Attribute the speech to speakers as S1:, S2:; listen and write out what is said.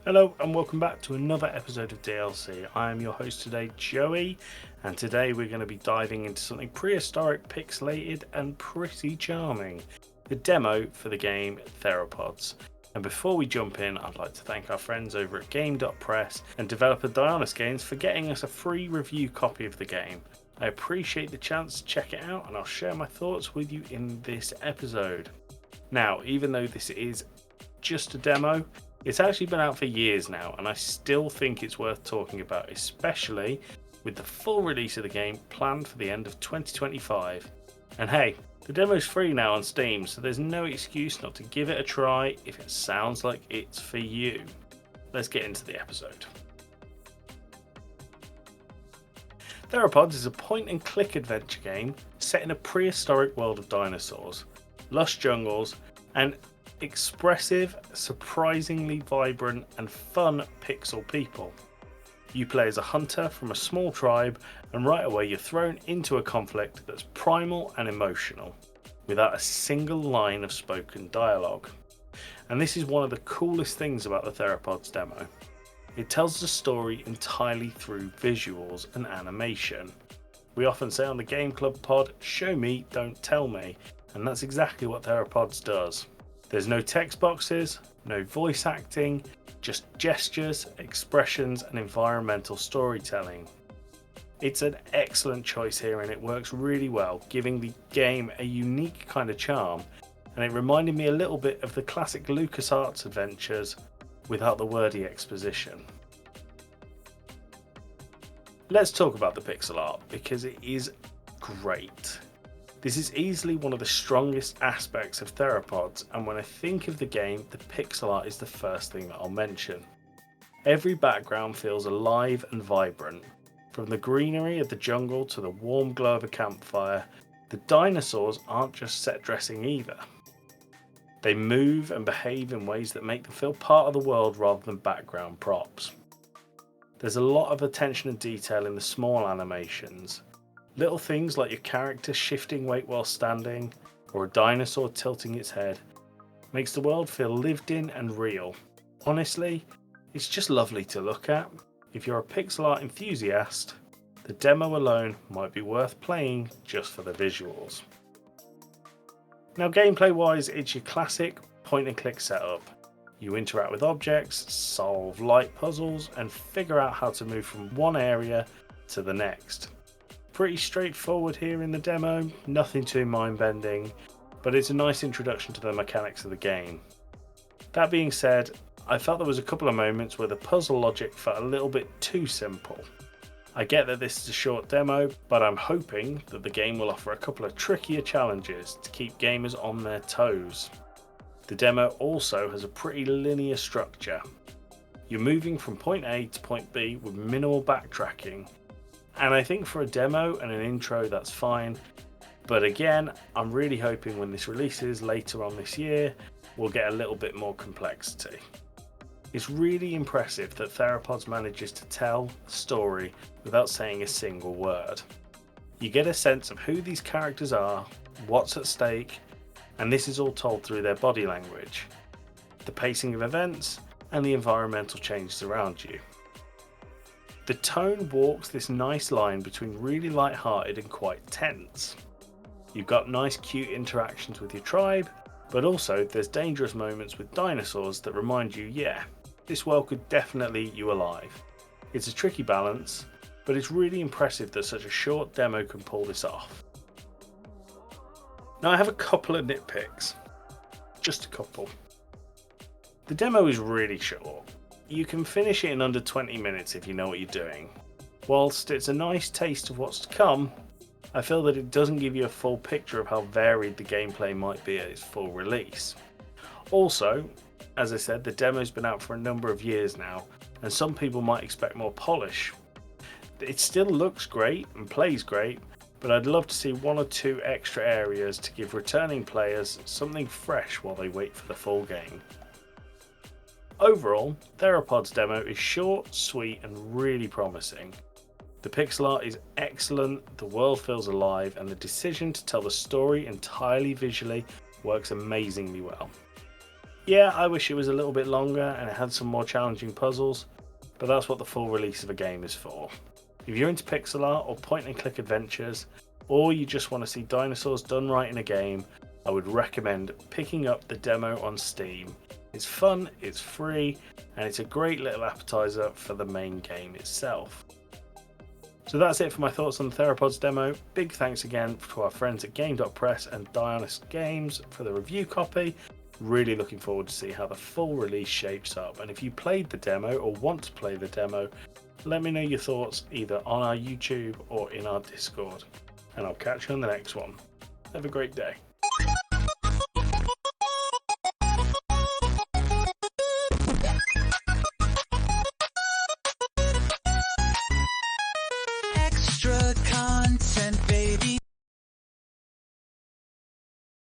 S1: Hello and welcome back to another episode of DLC. I am your host today, Joey, and today we're going to be diving into something prehistoric, pixelated and pretty charming. The demo for the game Theropods. And before we jump in, I'd like to thank our friends over at Game.Press and developer Dionys Games for getting us a free review copy of the game. I appreciate the chance to check it out and I'll share my thoughts with you in this episode. Now, even though this is just a demo, it's actually been out for years now, and I still think it's worth talking about, especially with the full release of the game planned for the end of 2025. And hey, the demo's free now on Steam, so there's no excuse not to give it a try if it sounds like it's for you. Let's get into the episode. Theropods is a point-and-click adventure game set in a prehistoric world of dinosaurs, lush jungles, and expressive, surprisingly vibrant and fun pixel people. You play as a hunter from a small tribe, and right away you're thrown into a conflict that's primal and emotional, without a single line of spoken dialogue. And this is one of the coolest things about the Theropods demo. It tells the story entirely through visuals and animation. We often say on the Game Club pod, show me, don't tell me, and that's exactly what Theropods does. There's no text boxes, no voice acting, just gestures, expressions and environmental storytelling. It's an excellent choice here and it works really well, giving the game a unique kind of charm, and it reminded me a little bit of the classic LucasArts adventures without the wordy exposition. Let's talk about the pixel art because it is great. This is easily one of the strongest aspects of Theropods, and when I think of the game, the pixel art is the first thing that I'll mention. Every background feels alive and vibrant. From the greenery of the jungle to the warm glow of a campfire, the dinosaurs aren't just set dressing either. They move and behave in ways that make them feel part of the world rather than background props. There's a lot of attention and detail in the small animations. Little things like your character shifting weight while standing, or a dinosaur tilting its head, makes the world feel lived in and real. Honestly, it's just lovely to look at. If you're a pixel art enthusiast, the demo alone might be worth playing just for the visuals. Now gameplay wise, it's your classic point and click setup. You interact with objects, solve light puzzles, and figure out how to move from one area to the next. Pretty straightforward here in the demo, nothing too mind-bending, but it's a nice introduction to the mechanics of the game. That being said, I felt there was a couple of moments where the puzzle logic felt a little bit too simple. I get that this is a short demo, but I'm hoping that the game will offer a couple of trickier challenges to keep gamers on their toes. The demo also has a pretty linear structure. You're moving from point A to point B with minimal backtracking, and I think for a demo and an intro that's fine, but again, I'm really hoping when this releases later on this year, we'll get a little bit more complexity. It's really impressive that Theropods manages to tell a story without saying a single word. You get a sense of who these characters are, what's at stake, and this is all told through their body language, the pacing of events, and the environmental changes around you. The tone walks this nice line between really light-hearted and quite tense. You've got nice cute interactions with your tribe, but also there's dangerous moments with dinosaurs that remind you, yeah, this world could definitely eat you alive. It's a tricky balance, but it's really impressive that such a short demo can pull this off. Now I have a couple of nitpicks, just a couple. The demo is really short. You can finish it in under 20 minutes if you know what you're doing. Whilst it's a nice taste of what's to come, I feel that it doesn't give you a full picture of how varied the gameplay might be at its full release. Also, as I said, the demo's been out for a number of years now, and some people might expect more polish. It still looks great and plays great, but I'd love to see one or two extra areas to give returning players something fresh while they wait for the full game. Overall, Theropods demo is short, sweet and really promising. The pixel art is excellent, the world feels alive, and the decision to tell the story entirely visually works amazingly well. Yeah, I wish it was a little bit longer and it had some more challenging puzzles, but that's what the full release of a game is for. If you're into pixel art or point and click adventures, or you just want to see dinosaurs done right in a game, I would recommend picking up the demo on Steam. It's fun, it's free, and it's a great little appetizer for the main game itself. So that's it for my thoughts on the Theropods demo. Big thanks again to our friends at Game.Press and Dionys Games for the review copy. Really looking forward to see how the full release shapes up, and if you played the demo or want to play the demo, let me know your thoughts either on our YouTube or in our Discord, and I'll catch you on the next one. Have a great day.